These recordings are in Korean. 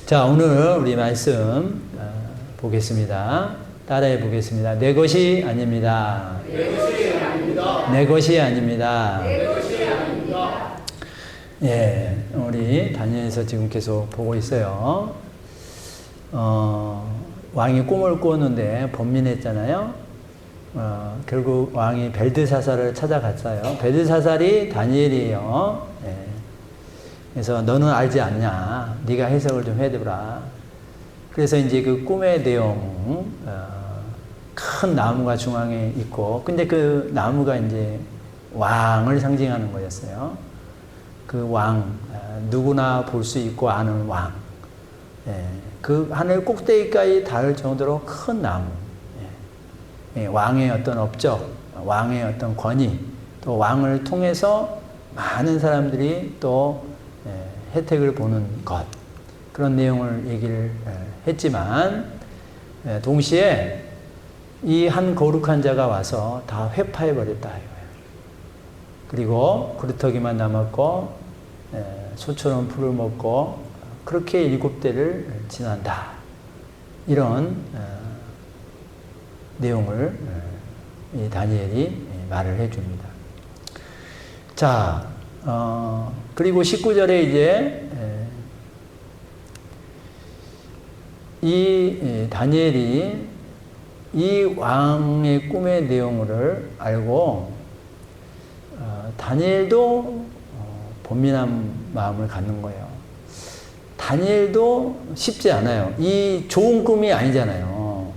자, 오늘 우리 말씀 보겠습니다. 따라해 보겠습니다. 내 것이 아닙니다. 내 것이 아닙니다. 내 것이 아닙니다. 내 것이 아닙니다. 예, 우리 다니엘서 지금 계속 보고 있어요. 왕이 꿈을 꾸었는데 번민했잖아요. 결국 왕이 벨드사살을 찾아갔어요. 벨드사살이 다니엘이에요. 예. 그래서 너는 알지 않냐? 네가 해석을 좀 해줘라. 그래서 이제 그 꿈의 내용, 큰 나무가 중앙에 있고, 근데 그 나무가 이제 왕을 상징하는 거였어요. 그 왕, 누구나 볼 수 있고 아는 왕. 예. 그 하늘 꼭대기까지 닿을 정도로 큰 나무. 예. 왕의 어떤 업적, 왕의 어떤 권위, 또 왕을 통해서 많은 사람들이 또 혜택을 보는 것, 그런 내용을 얘기를 했지만 동시에 이 한 거룩한 자가 와서 다 회파해 버렸다 이거예요. 그리고 그루터기만 남았고 소처럼 풀을 먹고 그렇게 7대를 지난다, 이런 내용을 이 다니엘이 말을 해줍니다. 자, 그리고 19절에 이제 이 다니엘이 이 왕의 꿈의 내용을 알고 다니엘도 번민한 마음을 갖는 거예요. 다니엘도 쉽지 않아요. 이 좋은 꿈이 아니잖아요.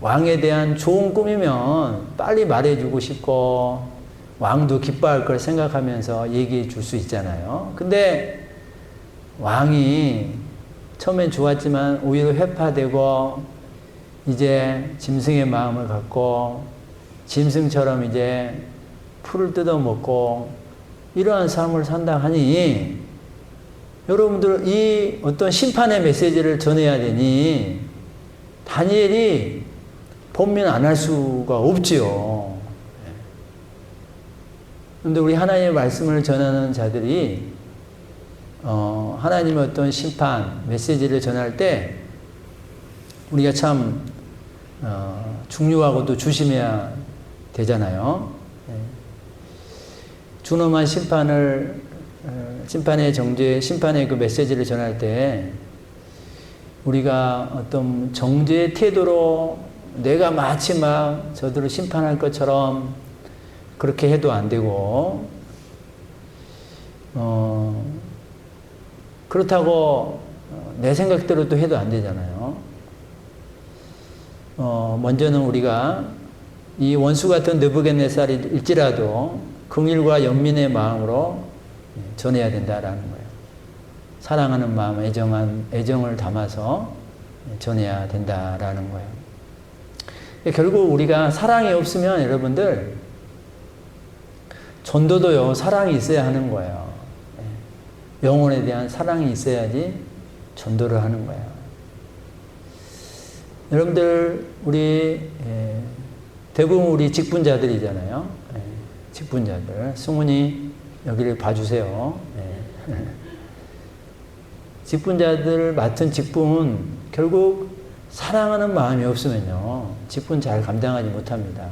왕에 대한 좋은 꿈이면 빨리 말해주고 싶고 왕도 기뻐할 걸 생각하면서 얘기해 줄 수 있잖아요. 근데 왕이 처음엔 좋았지만 오히려 회파되고 이제 짐승의 마음을 갖고 짐승처럼 이제 풀을 뜯어먹고 이러한 삶을 산다 하니 여러분들 이 어떤 심판의 메시지를 전해야 되니 다니엘이 번민 안 할 수가 없지요. 그런데 우리 하나님의 말씀을 전하는 자들이 하나님의 어떤 심판, 메시지를 전할 때 우리가 참 중요하고도 조심해야 되잖아요. 준엄한 심판의 정죄, 심판의 그 메시지를 전할 때 우리가 어떤 정죄의 태도로 내가 마치 막 저들을 심판할 것처럼 그렇게 해도 안 되고, 그렇다고 내 생각대로 또 해도 안 되잖아요. 먼저는 우리가 이 원수 같은 느부갓네살일지라도 긍휼과 연민의 마음으로 전해야 된다라는 거예요. 사랑하는 마음, 애정을 담아서 전해야 된다라는 거예요. 결국 우리가 사랑이 없으면 여러분들 전도도요, 사랑이 있어야 하는 거예요. 영혼에 대한 사랑이 있어야지 전도를 하는 거예요. 여러분들, 우리 대부분 우리 직분자들이잖아요. 직분자들. 승훈이 여기를 봐주세요. 직분자들 맡은 직분, 결국 사랑하는 마음이 없으면요, 직분 잘 감당하지 못합니다.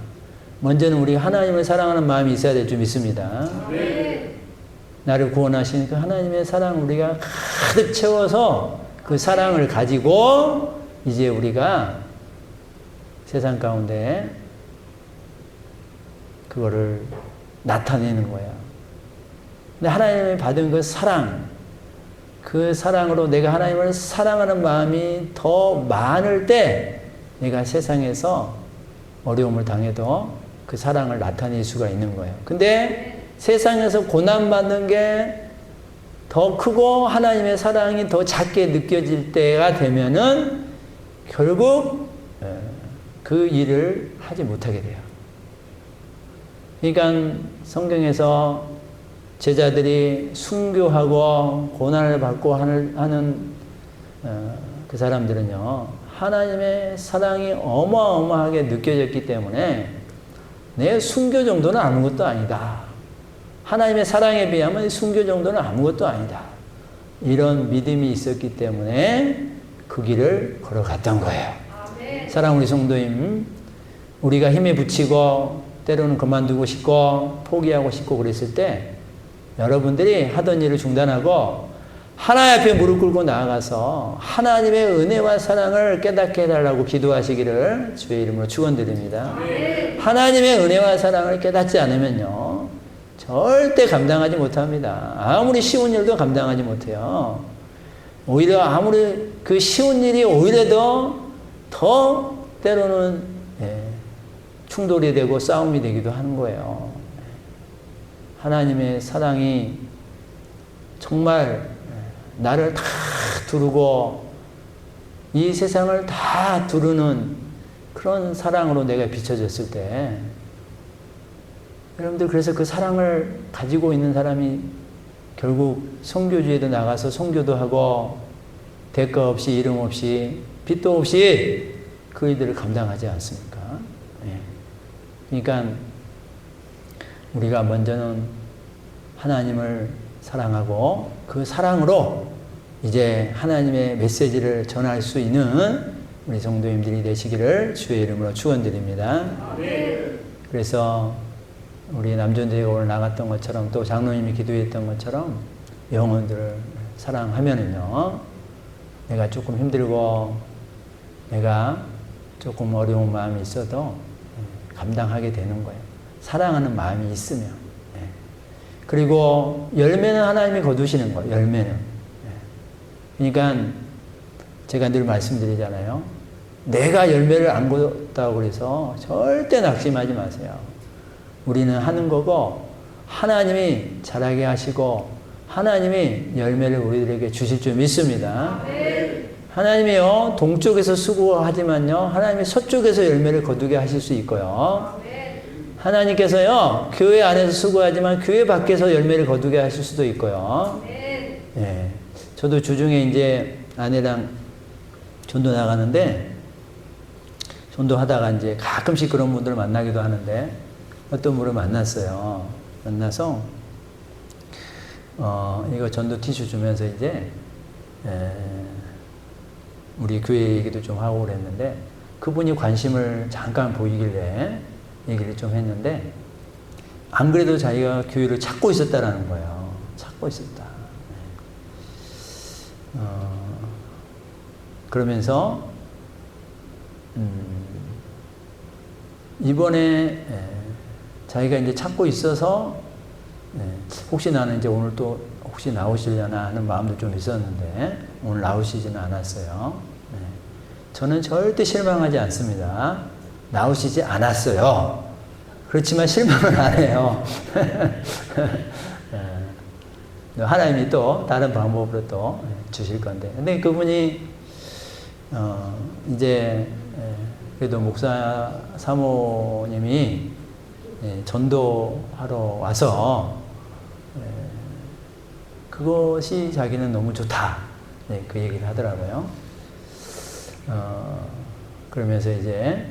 먼저는 우리 하나님을 사랑하는 마음이 있어야 될 줄 믿습니다. 네. 나를 구원하신 그 하나님의 사랑 우리가 가득 채워서 그 사랑을 가지고 이제 우리가 세상 가운데 그거를 나타내는 거야. 근데 하나님이 받은 그 사랑, 그 사랑으로 내가 하나님을 사랑하는 마음이 더 많을 때 내가 세상에서 어려움을 당해도 그 사랑을 나타낼 수가 있는 거예요. 근데 세상에서 고난받는 게 더 크고 하나님의 사랑이 더 작게 느껴질 때가 되면은 결국 그 일을 하지 못하게 돼요. 그러니까 성경에서 제자들이 순교하고 고난을 받고 하는 그 사람들은요, 하나님의 사랑이 어마어마하게 느껴졌기 때문에 내 순교 정도는 아무것도 아니다. 하나님의 사랑에 비하면 순교 정도는 아무것도 아니다. 이런 믿음이 있었기 때문에 그 길을 걸어갔던 거예요. 사랑하는 우리 성도님, 우리가 힘에 부치고 때로는 그만두고 싶고 포기하고 싶고 그랬을 때 여러분들이 하던 일을 중단하고 하나님 앞에 무릎 꿇고 나아가서 하나님의 은혜와 사랑을 깨닫게 해달라고 기도하시기를 주의 이름으로 축원드립니다. 하나님의 은혜와 사랑을 깨닫지 않으면요 절대 감당하지 못합니다. 아무리 쉬운 일도 감당하지 못해요. 오히려 아무리 그 쉬운 일이 오히려 더 때로는 충돌이 되고 싸움이 되기도 하는 거예요. 하나님의 사랑이 정말 나를 다 두르고 이 세상을 다 두르는 그런 사랑으로 내가 비춰졌을 때 여러분들 그래서 그 사랑을 가지고 있는 사람이 결국 선교주에도 나가서 선교도 하고 대가 없이 이름 없이 빚도 없이 그 일들을 감당하지 않습니까? 그러니까 우리가 먼저는 하나님을 사랑하고 그 사랑으로 이제 하나님의 메시지를 전할 수 있는 우리 성도님들이 되시기를 주의 이름으로 축원드립니다. 그래서 우리 남전대회 오늘 나갔던 것처럼 또 장로님이 기도했던 것처럼 영혼들을 사랑하면은요 내가 조금 힘들고 내가 조금 어려운 마음이 있어도 감당하게 되는 거예요. 사랑하는 마음이 있으면. 그리고 열매는 하나님이 거두시는 거예요. 열매는. 그러니까 제가 늘 말씀드리잖아요. 내가 열매를 안 거뒀다고 그래서 절대 낙심하지 마세요. 우리는 하는 거고 하나님이 자라게 하시고 하나님이 열매를 우리들에게 주실 줄 믿습니다. 하나님이요 동쪽에서 수고하지만요 하나님이 서쪽에서 열매를 거두게 하실 수 있고요. 하나님께서요 교회 안에서 수고하지만 교회 밖에서 열매를 거두게 하실 수도 있고요. 예, 저도 주중에 이제 아내랑 전도 나가는데 전도하다가 이제 가끔씩 그런 분들을 만나기도 하는데 어떤 분을 만났어요. 만나서 이거 전도 티슈 주면서 이제 우리 교회 얘기도 좀 하고 그랬는데 그분이 관심을 잠깐 보이길래 얘기를 좀 했는데 안 그래도 자기가 교회를 찾고 있었다라는 거예요. 찾고 있었다. 그러면서 이번에 자기가 이제 찾고 있어서 혹시 나는 이제 오늘 또 혹시 나오시려나 하는 마음도 좀 있었는데 오늘 나오시지는 않았어요. 저는 절대 실망하지 않습니다. 나오시지 않았어요. 그렇지만 실망은 안 해요. 하나님이 또 다른 방법으로 또 주실 건데. 근데 그분이 이제 그래도 목사 사모님이 전도하러 와서 그것이 자기는 너무 좋다. 그 얘기를 하더라고요. 그러면서 이제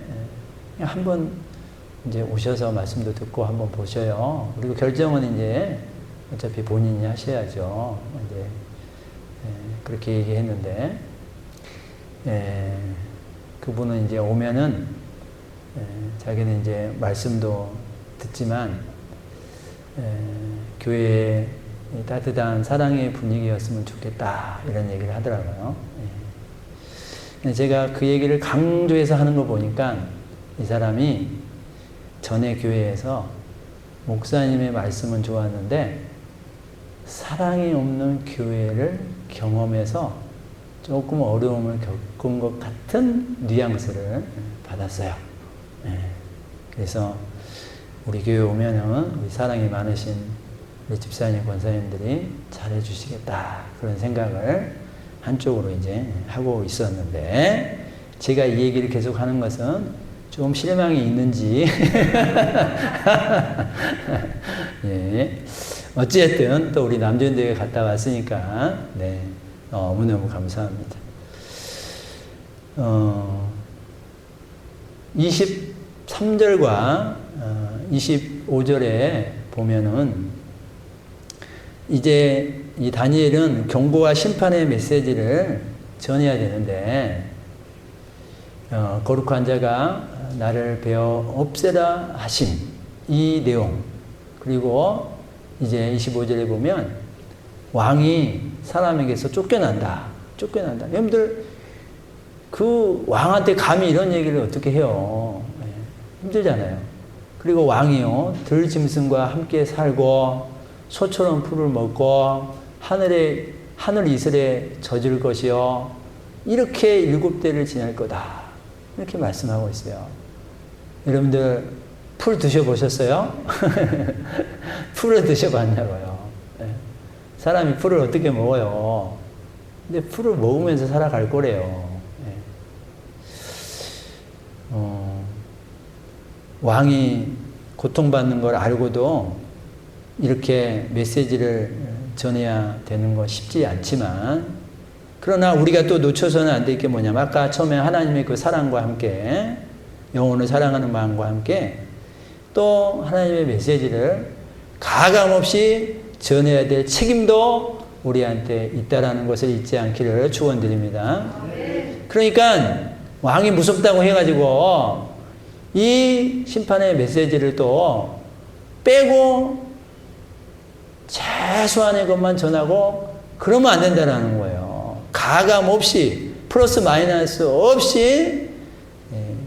한번 이제 오셔서 말씀도 듣고 한번 보셔요. 그리고 결정은 이제 어차피 본인이 하셔야죠. 이제 그렇게 얘기했는데 그분은 이제 오면은 자기는 이제 말씀도 듣지만 교회에 따뜻한 사랑의 분위기였으면 좋겠다 이런 얘기를 하더라고요. 제가 그 얘기를 강조해서 하는 거 보니까 이 사람이 전에 교회에서 목사님의 말씀은 좋았는데 사랑이 없는 교회를 경험해서 조금 어려움을 겪은 것 같은 뉘앙스를 받았어요. 그래서 우리 교회 오면은 우리 사랑이 많으신 우리 집사님, 권사님들이 잘해주시겠다 그런 생각을 한쪽으로 이제 하고 있었는데 제가 이 얘기를 계속 하는 것은 좀 실망이 있는지 예. 어찌됐든 또 우리 남전대회 갔다 왔으니까 네. 너무너무 감사합니다. 23절과 25절에 보면은 이제 이 다니엘은 경고와 심판의 메시지를 전해야 되는데, 거룩한 자가 나를 베어 없애라 하심, 이 내용, 그리고 이제 25절에 보면 왕이 사람에게서 쫓겨난다. 여러분들 그 왕한테 감히 이런 얘기를 어떻게 해요? 힘들잖아요. 그리고 왕이요, 들짐승과 함께 살고 소처럼 풀을 먹고 하늘 이슬에 젖을 것이요, 이렇게 7대를 지날 거다, 이렇게 말씀하고 있어요. 여러분들 풀 드셔보셨어요? 풀을 드셔봤냐고요. 사람이 풀을 어떻게 먹어요? 근데 풀을 먹으면서 살아갈 거래요. 왕이 고통받는 걸 알고도 이렇게 메시지를 전해야 되는 거 쉽지 않지만, 그러나 우리가 또 놓쳐서는 안 될 게 뭐냐면, 아까 처음에 하나님의 그 사랑과 함께, 영혼을 사랑하는 마음과 함께 또 하나님의 메시지를 가감없이 전해야 될 책임도 우리한테 있다라는 것을 잊지 않기를 축원드립니다. 그러니까 왕이 무섭다고 해가지고 이 심판의 메시지를 또 빼고 최소한의 것만 전하고 그러면 안 된다라는 거예요. 가감 없이, 플러스 마이너스 없이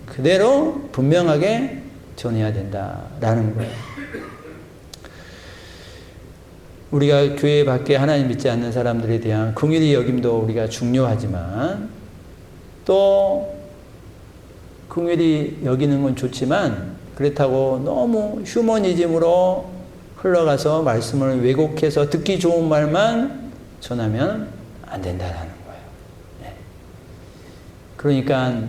그대로 분명하게 전해야 된다라는 거예요. 우리가 교회 밖에 하나님 믿지 않는 사람들에 대한 긍휼히 여김도 우리가 중요하지만, 또 긍휼히 여기는 건 좋지만 그렇다고 너무 휴머니즘으로 흘러가서 말씀을 왜곡해서 듣기 좋은 말만 전하면 안 된다라는 거예요. 네. 그러니까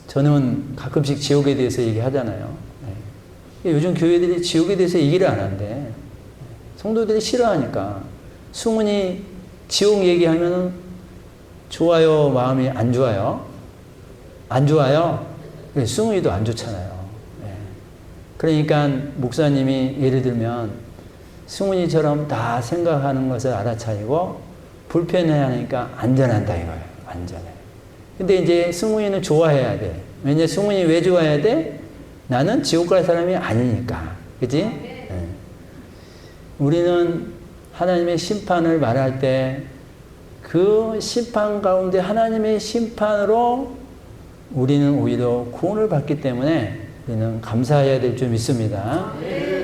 저는 가끔씩 지옥에 대해서 얘기하잖아요. 네. 요즘 교회들이 지옥에 대해서 얘기를 안 한대. 성도들이 싫어하니까. 승훈이 지옥 얘기하면 좋아요, 마음이 안 좋아요? 안 좋아요? 승훈이도 안 좋잖아요. 네. 그러니까 목사님이 예를 들면 승훈이처럼 다 생각하는 것을 알아차리고 불편해하니까 안전한다 이거예요. 안전해. 근데 이제 승훈이는 좋아해야 돼. 왜냐, 승훈이 왜 좋아해야 돼? 나는 지옥 갈 사람이 아니니까. 그치? 네. 우리는 하나님의 심판을 말할 때 그 심판 가운데 하나님의 심판으로 우리는 오히려 구원을 받기 때문에 우리는 감사해야 될 줄 믿습니다.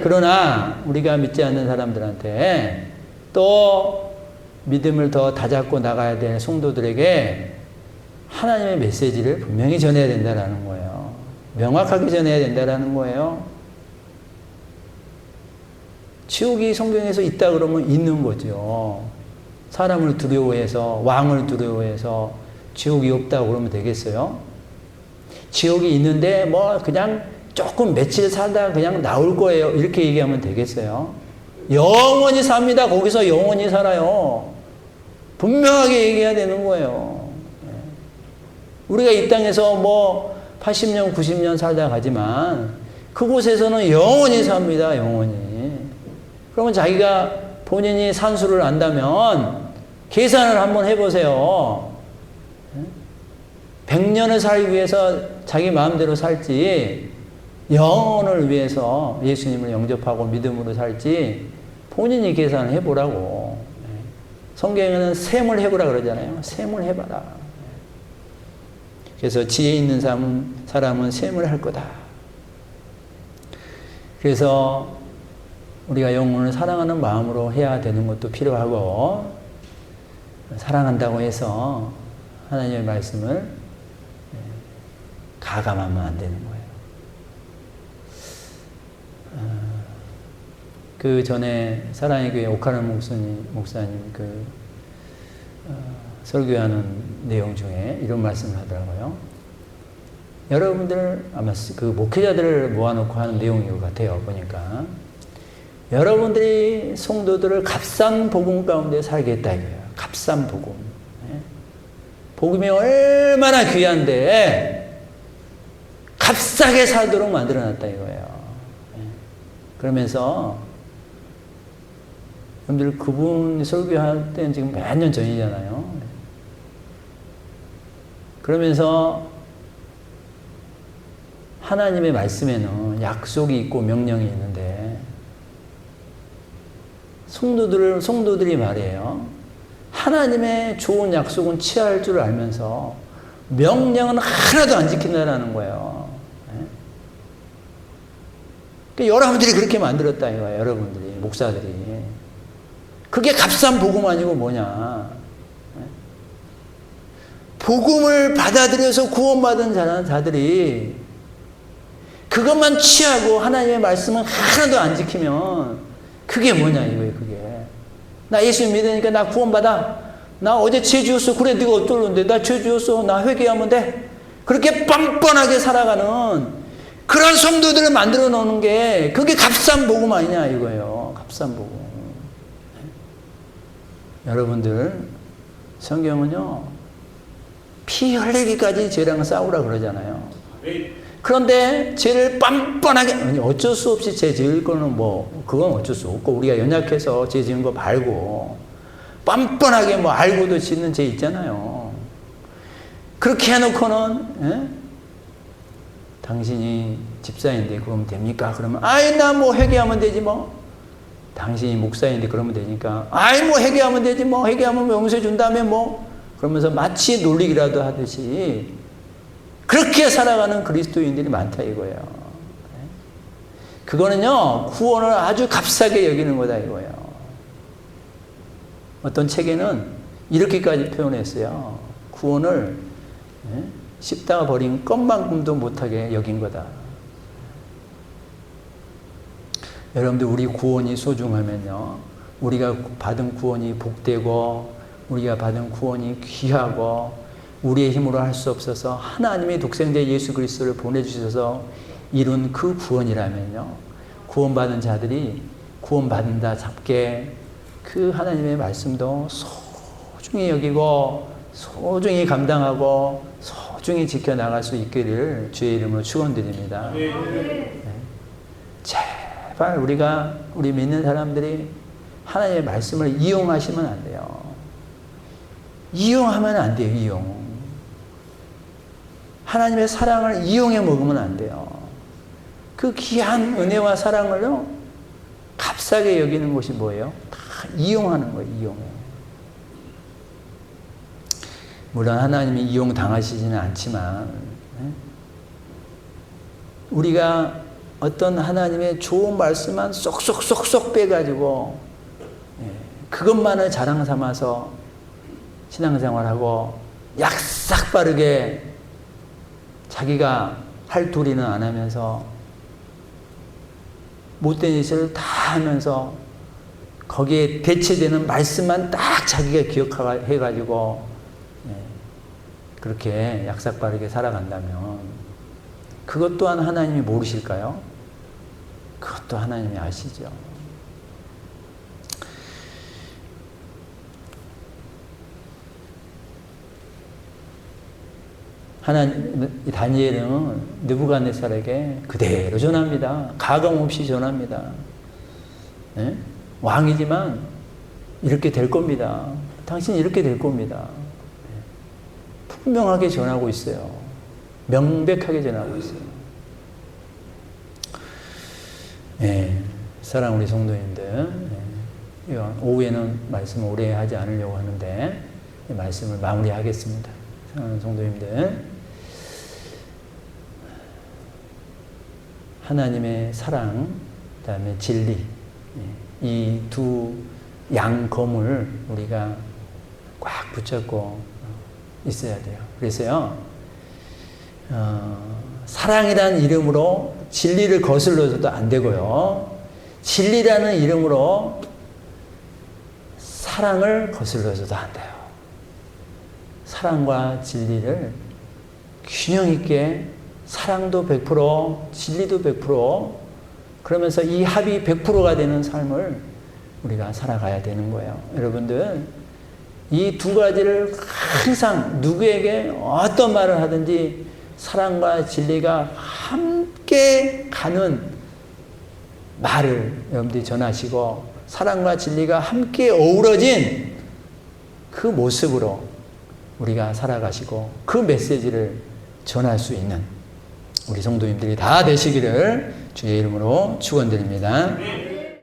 그러나 우리가 믿지 않는 사람들한테 또 믿음을 더 다잡고 나가야 될 성도들에게 하나님의 메시지를 분명히 전해야 된다는 거예요. 명확하게 전해야 된다는 거예요. 지옥이 성경에서 있다 그러면 있는 거죠. 사람을 두려워해서, 왕을 두려워해서 지옥이 없다고 그러면 되겠어요? 지옥이 있는데 뭐 그냥 조금 며칠 살다가 그냥 나올 거예요, 이렇게 얘기하면 되겠어요? 영원히 삽니다. 거기서 영원히 살아요. 분명하게 얘기해야 되는 거예요. 우리가 이 땅에서 뭐 80년, 90년 살다 가지만 그곳에서는 영원히 삽니다. 영원히. 그러면 자기가 본인이 산수를 안다면 계산을 한번 해보세요. 100년을 살기 위해서 자기 마음대로 살지, 영혼을 위해서 예수님을 영접하고 믿음으로 살지, 본인이 계산을 해보라고. 성경에는 셈을 해보라 그러잖아요. 셈을 해봐라. 그래서 지혜 있는 사람은 셈을 할 거다. 그래서 우리가 영혼을 사랑하는 마음으로 해야 되는 것도 필요하고, 사랑한다고 해서 하나님의 말씀을 가감하면 안 되는 거예요. 그 전에 사랑의 교회 오카는 목사님 설교하는 내용 중에 이런 말씀을 하더라고요. 여러분들 아마 그 목회자들을 모아놓고 하는 내용인 것 같아요. 보니까 여러분들이 성도들을 값싼 복음 가운데 살게 했다 이거예요. 값싼 복음. 복음이 얼마나 귀한데 값싸게 살도록 만들어놨다 이거예요. 그러면서 여러분들 그분 설교할 때는 지금 몇 년 전이잖아요. 그러면서 하나님의 말씀에는 약속이 있고 명령이 있는데 성도들이 말이에요. 하나님의 좋은 약속은 취할 줄 알면서 명령은 하나도 안 지킨다라는 거예요. 그러니까 여러분들이 그렇게 만들었다 이거예요. 여러분들이, 목사들이. 그게 값싼 복음 아니고 뭐냐. 복음을 받아들여서 구원받은 자들이 그것만 취하고 하나님의 말씀은 하나도 안 지키면 그게 뭐냐 이거예요. 그게 나 예수 믿으니까 나 구원받아. 나 어제 죄 지었어. 그래 네가 어쩌는데 나 죄 지었어. 나 회개하면 돼. 그렇게 뻔뻔하게 살아가는 그런 성도들을 만들어 놓는 게 그게 값싼 복음 아니냐 이거예요. 값싼 복음. 여러분들 성경은요 피 흘리기까지 죄랑 싸우라 그러잖아요. 그런데 죄를 뻔뻔하게 아니 어쩔 수 없이 죄 지을 거는 뭐 그건 어쩔 수 없고 우리가 연약해서 죄 지은 거 말고 뻔뻔하게 뭐 알고도 짓는 죄 있잖아요. 그렇게 해놓고는 당신이 집사인데 그러면 됩니까? 그러면 아이 나 뭐 회개하면 되지 뭐. 당신이 목사인데 그러면 되니까 아이 뭐 회개하면 되지 뭐. 회개하면 용서 준다며 뭐. 그러면서 마치 놀리기라도 하듯이 그렇게 살아가는 그리스도인들이 많다 이거예요. 그거는요 구원을 아주 값싸게 여기는 거다 이거예요. 어떤 책에는 이렇게까지 표현했어요. 구원을 씹다가 버린 껌만큼도 못하게 여긴 거다. 여러분들 우리 구원이 소중하면요 우리가 받은 구원이 복되고 우리가 받은 구원이 귀하고 우리의 힘으로 할 수 없어서 하나님의 독생자 예수 그리스도를 보내주셔서 이룬 그 구원이라면요 구원받은 자들이 구원받는다 잡게 그 하나님의 말씀도 소중히 여기고 소중히 감당하고 소중히 지켜나갈 수 있기를 주의 이름으로 축원드립니다. 네. 제발 우리 믿는 사람들이 하나님의 말씀을 이용하시면 안 돼요. 이용하면 안 돼요. 이용. 하나님의 사랑을 이용해 먹으면 안 돼요. 그 귀한 은혜와 사랑을요 값싸게 여기는 것이 뭐예요? 다 이용하는 거예요. 이용. 물론 하나님이 이용당하시지는 않지만 우리가 어떤 하나님의 좋은 말씀만 쏙쏙쏙쏙 빼가지고 그것만을 자랑 삼아서 신앙생활하고 약삭 빠르게 자기가 할 도리는 안 하면서 못된 짓을 다 하면서 거기에 대체되는 말씀만 딱 자기가 기억해가지고 그렇게 약삭 빠르게 살아간다면 그것 또한 하나님이 모르실까요? 그것도 하나님이 아시죠. 다니엘은 느부갓네살에게 그대로 전합니다. 가감 없이 전합니다. 네? 왕이지만 이렇게 될 겁니다. 당신이 이렇게 될 겁니다. 분명하게 전하고 있어요. 명백하게 전하고 있어요. 네, 사랑 우리 성도님들, 네, 오후에는 말씀을 오래 하지 않으려고 하는데 이 말씀을 마무리하겠습니다. 사랑하는 성도님들, 하나님의 사랑, 그 다음에 진리, 이 두 양검을 우리가 꽉 붙잡고 있어야 돼요. 그래서요, 사랑이라는 이름으로 진리를 거슬러서도 안 되고요, 진리라는 이름으로 사랑을 거슬러서도 안 돼요. 사랑과 진리를 균형 있게 사랑도 100%, 진리도 100%, 그러면서 이 합이 100%가 되는 삶을 우리가 살아가야 되는 거예요. 여러분들, 이 두 가지를 항상 누구에게 어떤 말을 하든지 사랑과 진리가 함께 가는 말을 여러분들이 전하시고 사랑과 진리가 함께 어우러진 그 모습으로 우리가 살아가시고 그 메시지를 전할 수 있는 우리 성도님들이 다 되시기를 주의 이름으로 축원드립니다.